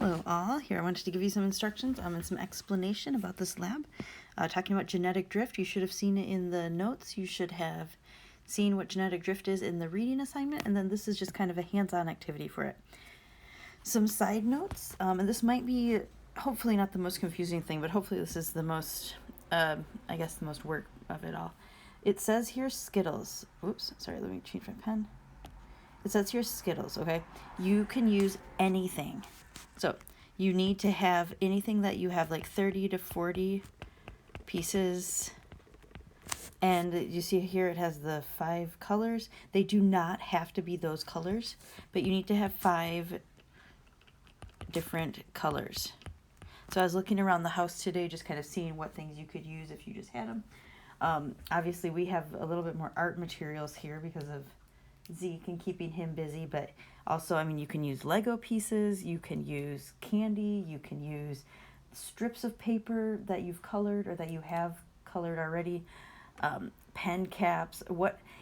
Hello all, here I wanted to give you some instructions and some explanation about this lab. Talking about genetic drift, you should have seen it in the notes. You should have seen what genetic drift is in the reading assignment, and then this is just kind of a hands-on activity for it. Some side notes, and this might be hopefully not the most confusing thing, but hopefully this is the most, I guess the most work of it all. It says here Skittles. Oops, sorry, let me change my pen. It says here Skittles, okay? You can use anything. So you need to have anything that you have like 30 to 40 pieces. And you see here it has the 5 colors. They do not have to be those colors, but you need to have 5 different colors. So I was looking around the house today, just kind of seeing what things you could use if you just had them. Obviously we have a little bit more art materials here because of Zeke and keeping him busy, but also, I mean, you can use Lego pieces, you can use candy, you can use strips of paper that you've colored or that you have colored already, pen caps.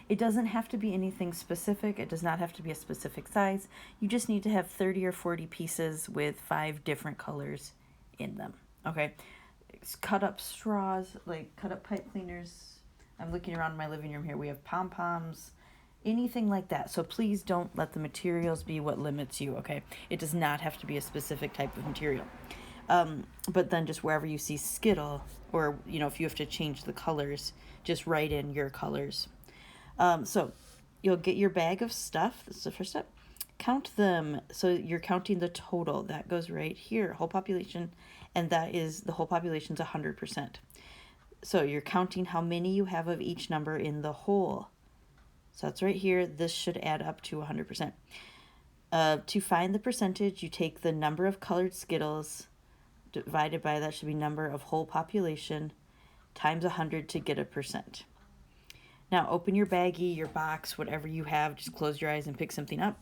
It doesn't have to be anything specific. It does not have to be a specific size. You just need to have 30 or 40 pieces with 5 different colors in them. Okay, cut up straws, like cut up pipe cleaners. I'm looking around my living room here. We have pom-poms, anything like that. So please don't let the materials be what limits you, okay? It does not have to be a specific type of material. But then just wherever you see Skittle, or, you know, if you have to change the colors, just write in your colors. So you'll get your bag of stuff. This is the first step. Count them. So you're counting the total. That goes right here, whole population, and that is, the whole population's 100%. So you're counting how many you have of each number in the whole. So that's right here. This should add up to 100%. To find the percentage, you take the number of colored Skittles divided by, that should be number of whole population, times 100 to get a percent. Now open your baggie, your box, whatever you have. Just close your eyes and pick something up.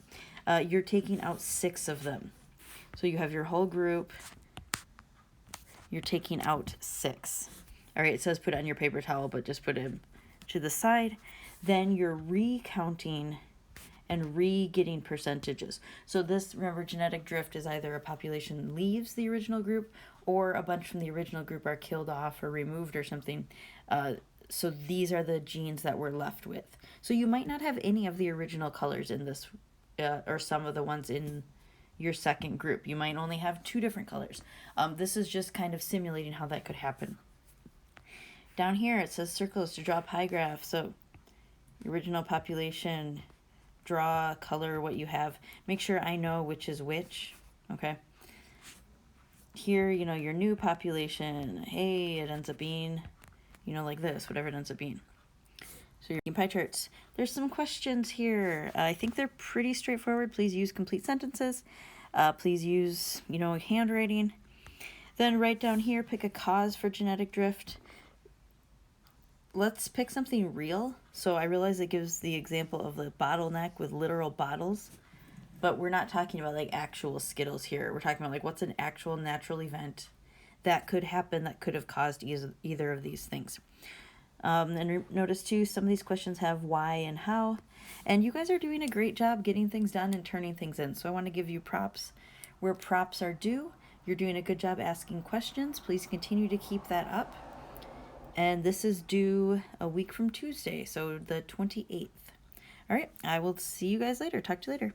You're taking out 6 of them. So you have your whole group. You're taking out 6. All right, it says put it on your paper towel, but just put it to the side. Then you're recounting and re-getting percentages. So this, remember, genetic drift is either a population leaves the original group or a bunch from the original group are killed off or removed or something. So these are the genes that we're left with. So you might not have any of the original colors in this, or some of the ones in your second group. You might only have 2 different colors. This is just kind of simulating how that could happen. Down here it says circles to draw pie graph. So original population, draw, color what you have. Make sure I know which is which, okay? Here, you know, your new population, hey, it ends up being, you know, like this, whatever it ends up being. So your pie charts. There's some questions here. I think they're pretty straightforward. Please use complete sentences. Please use, you know, handwriting. Then right down here, pick a cause for genetic drift. Let's pick something real. So I realize it gives the example of the bottleneck with literal bottles, but we're not talking about like actual Skittles here. We're talking about like what's an actual natural event that could happen that could have caused either of these things. And notice too, some of these questions have why and how, and you guys are doing a great job getting things done and turning things in. So I want to give you props where props are due. You're doing a good job asking questions. Please continue to keep that up. And this is due a week from Tuesday, so the 28th. All right, I will see you guys later. Talk to you later.